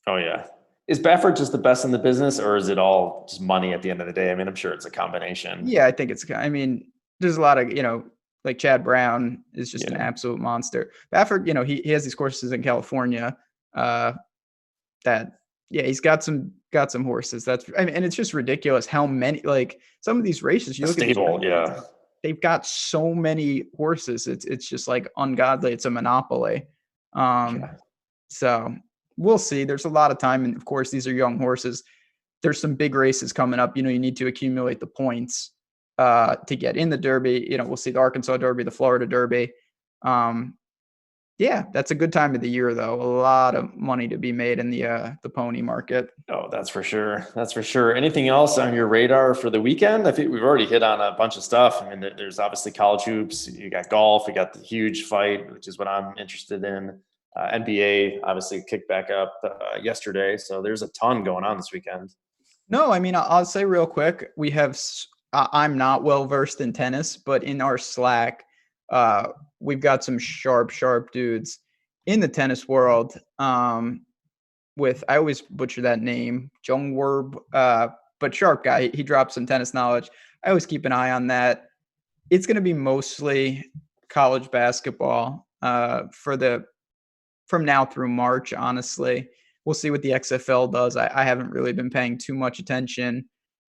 Oh yeah. Is Baffert just the best in the business, or is it all just money at the end of the day? I mean, I'm sure it's a combination. Yeah, I think there's a lot of, like Chad Brown is just an absolute monster. Baffert, he has these courses in California he's got some horses. And it's just ridiculous how many, like some of these races, you look stable, at these, they've got so many horses. It's just like ungodly. It's a monopoly. So we'll see. There's a lot of time. And of course, these are young horses. There's some big races coming up. You need to accumulate the points to get in the Derby. We'll see the Arkansas Derby, the Florida Derby. Yeah, that's a good time of the year, though. A lot of money to be made in the pony market. Oh, that's for sure. That's for sure. Anything else on your radar for the weekend? I think we've already hit on a bunch of stuff. I mean, there's obviously college hoops. You got golf. You got the huge fight, which is what I'm interested in. NBA obviously kicked back up yesterday, so there's a ton going on this weekend. No, I mean, I'll say real quick, we have. I'm not well versed in tennis, but in our Slack, uh, we've got some sharp dudes in the tennis world. With I always butcher that name, Jungwerb, but sharp guy. He drops some tennis knowledge. I always keep an eye on that. It's going to be mostly college basketball from now through March. Honestly, we'll see what the XFL does. I haven't really been paying too much attention.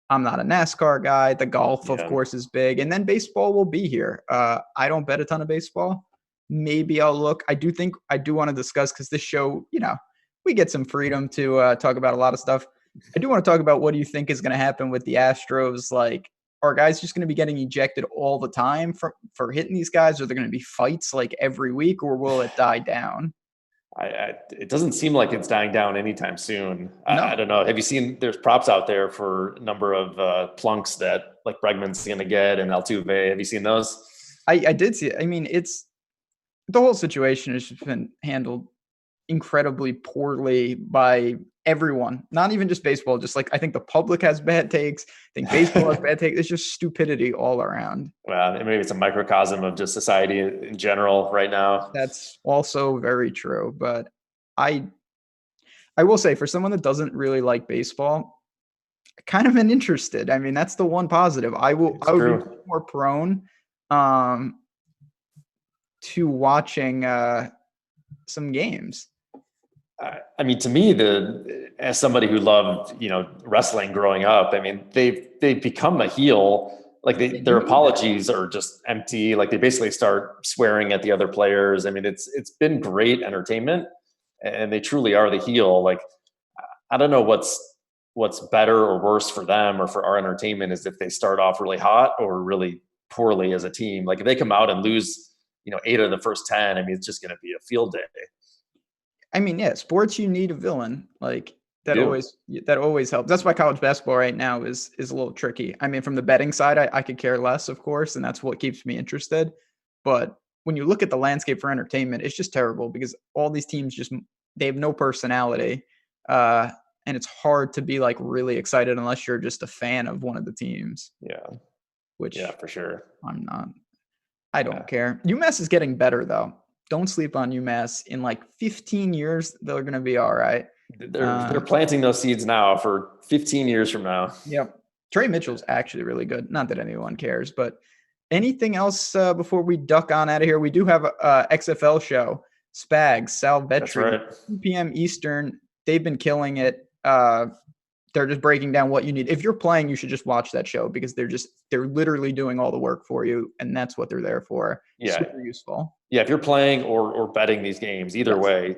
I'm not a NASCAR guy. The golf, of course, is big, and then baseball will be here. I don't bet a ton of baseball. Maybe I'll look. I do want to discuss, because this show, we get some freedom to talk about a lot of stuff. I do want to talk about what do you think is going to happen with the Astros? Like, are guys just going to be getting ejected all the time for hitting these guys? Are there going to be fights like every week, or will it die down? It doesn't seem like it's dying down anytime soon. No. I don't know. Have you seen? There's props out there for a number of plunks that like Bregman's going to get and Altuve. Have you seen those? I did see it. I mean, the whole situation has just been handled incredibly poorly by everyone, not even just baseball. Just like, I think the public has bad takes. I think baseball has bad takes. It's just stupidity all around. Well, maybe it's a microcosm of just society in general right now. That's also very true. But I will say, for someone that doesn't really like baseball, kind of an interested. I mean, that's the one positive. I would be more prone to watching some games. I mean, to me, as somebody who loved, wrestling growing up, I mean, they've become a heel. Like their apologies are just empty. Like they basically start swearing at the other players. I mean, it's been great entertainment, and they truly are the heel. Like, I don't know what's better or worse for them or for our entertainment, is if they start off really hot or really poorly as a team. Like if they come out and lose, 8 of the first 10, I mean, it's just going to be a field day. I mean, yeah, sports, you need a villain. Like that always helps. That's why college basketball right now is a little tricky. I mean, from the betting side, I could care less, of course, and that's what keeps me interested. But when you look at the landscape for entertainment, it's just terrible, because all these teams they have no personality. And it's hard to be like really excited unless you're just a fan of one of the teams. Yeah. Which, yeah, for sure. I'm not. I don't care. UMass is getting better, though. Don't sleep on UMass. In like 15 years, they're going to be all right. They're planting those seeds now for 15 years from now. Yep. Trey Mitchell's actually really good. Not that anyone cares, but anything else before we duck on out of here? We do have a XFL show, Spags, Sal Vetri, That's right. 2 p.m. Eastern. They've been killing it. They're just breaking down what you need. If you're playing, you should just watch that show, because they're literally doing all the work for you, and that's what they're there for. Yeah. Super useful. Yeah, if you're playing or betting these games, either way,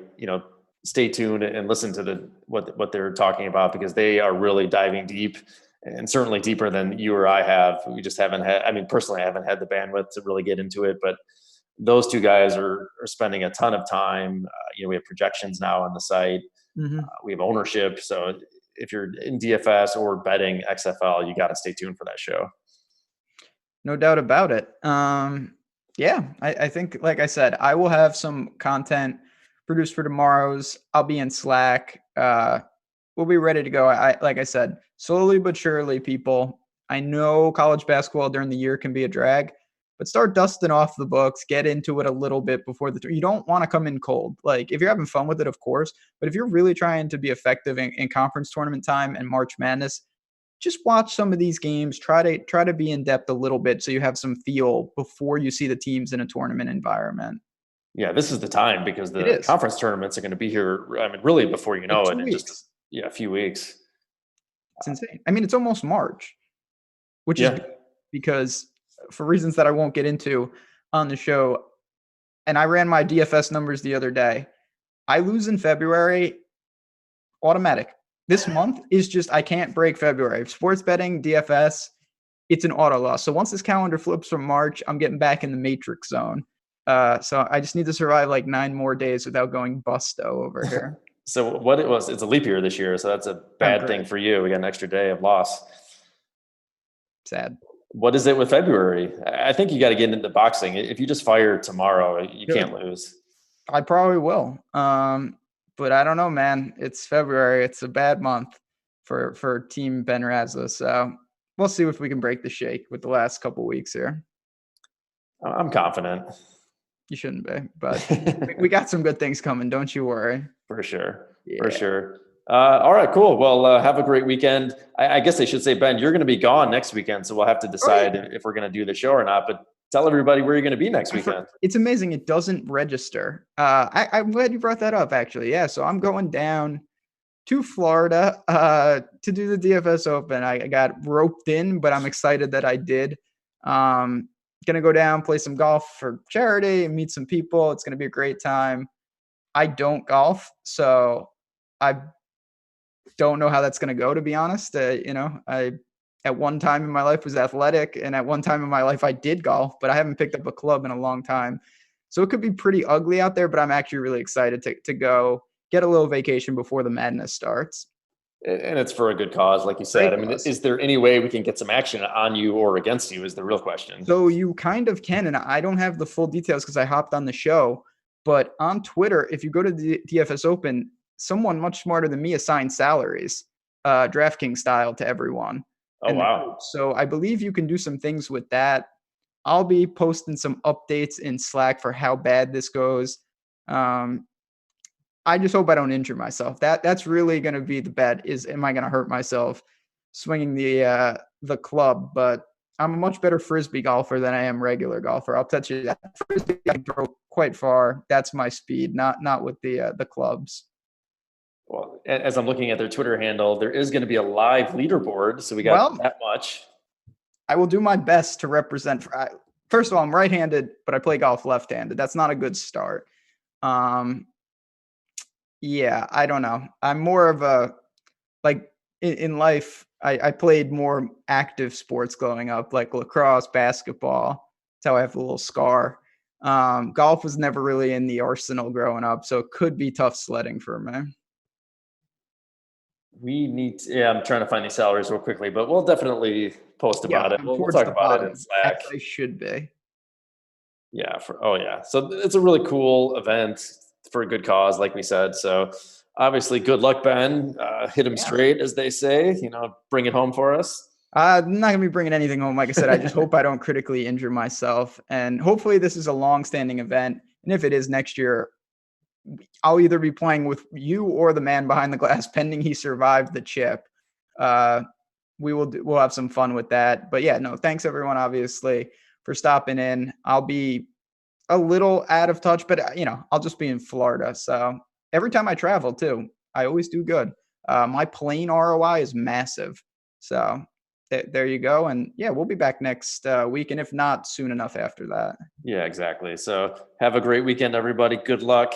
stay tuned and listen to what they're talking about, because they are really diving deep, and certainly deeper than you or I have. We just haven't had. I mean, personally, I haven't had the bandwidth to really get into it, but those two guys are spending a ton of time. We have projections now on the site. Mm-hmm. We have ownership, so if you're in DFS or betting XFL, you got to stay tuned for that show. No doubt about it. Yeah, I think, like I said, I will have some content produced for tomorrow's. I'll be in Slack. We'll be ready to go. Like I said, slowly but surely, people. I know college basketball during the year can be a drag, but start dusting off the books, get into it a little bit before you don't want to come in cold. Like, if you're having fun with it, of course, but if you're really trying to be effective in conference tournament time and March Madness, just watch some of these games. Try to be in depth a little bit, so you have some feel before you see the teams in a tournament environment. Yeah, this is the time, because the conference tournaments are going to be here. I mean, really before you know it, in just a few weeks. It's insane. I mean, it's almost March, which is because, for reasons that I won't get into on the show, and I ran my DFS numbers the other day. I lose in February, automatic. This month is just, I can't break February. Sports betting, DFS, it's an auto loss. So once this calendar flips from March, I'm getting back in the matrix zone. So I just need to survive like 9 more days without going busto over here. So what it was, it's a leap year this year, so that's a Oh, bad thing great. for you. We got an extra day of loss. Sad. What is it with February? I think you got to get into boxing. If you just fire tomorrow, you Good. can't lose. I probably will. But I don't know, man. It's February. It's a bad month for Team Ben Razza. So we'll see if we can break the shake with the last couple weeks here. I'm confident. You shouldn't be, but we got some good things coming. Don't you worry. For sure. Yeah. For sure. All right, cool. Well, have a great weekend. I guess I should say, Ben, you're going to be gone next weekend, so we'll have to decide if we're going to do the show or not. But tell everybody where you're going to be next weekend. It's amazing. It doesn't register. I'm glad you brought that up, actually. Yeah, so I'm going down to Florida to do the DFS Open. I got roped in, but I'm excited that I did. Gonna go down, play some golf for charity, and meet some people. It's gonna be a great time. I don't golf, so I don't know how that's gonna go, to be honest. I at one time in my life was athletic, and at one time in my life I did golf, but I haven't picked up a club in a long time. So it could be pretty ugly out there, but I'm actually really excited to go get a little vacation before the madness starts. And it's for a good cause, like you said. Great I mean, cause. is there any way we can get some action on you or against you is the real question. So you kind of can, and I don't have the full details because I hopped on the show. But on Twitter, if you go to the DFS Open, someone much smarter than me assigned salaries, DraftKings style, to everyone. Oh, wow. So I believe you can do some things with that. I'll be posting some updates in Slack for how bad this goes. I just hope I don't injure myself. That's really going to be the bet, is am I going to hurt myself swinging the club? But I'm a much better Frisbee golfer than I am regular golfer. I'll touch it. Frisbee, I can throw quite far. That's my speed, not with the clubs. Well, as I'm looking at their Twitter handle, there is going to be a live leaderboard. So we got that much. I will do my best to represent. First of all, I'm right-handed, but I play golf left-handed. That's not a good start. Yeah, I don't know. I'm more of a, like, in life, I played more active sports growing up, like lacrosse, basketball. That's how I have a little scar. Golf was never really in the arsenal growing up, so it could be tough sledding for me. I'm trying to find these salaries real quickly, but we'll definitely post about it. We'll talk about it in Slack. As I should be. Yeah. So it's a really cool event for a good cause, like we said. So obviously, good luck, Ben. Hit him straight, as they say. Bring it home for us. I'm not going to be bringing anything home. Like I said, I just hope I don't critically injure myself. And hopefully this is a long-standing event. And if it is next year, I'll either be playing with you or the man behind the glass, pending he survived the chip. We'll have some fun with that. But yeah, no, thanks everyone, obviously, for stopping in. I'll be a little out of touch, but I'll just be in Florida. So every time I travel too, I always do good. My plane ROI is massive. So there you go. And yeah, we'll be back next week. And if not, soon enough after that. Yeah, exactly. So have a great weekend, everybody. Good luck.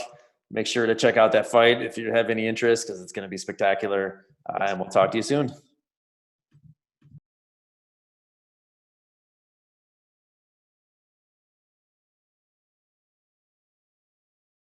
Make sure to check out that fight if you have any interest, because it's going to be spectacular. And we'll talk to you soon.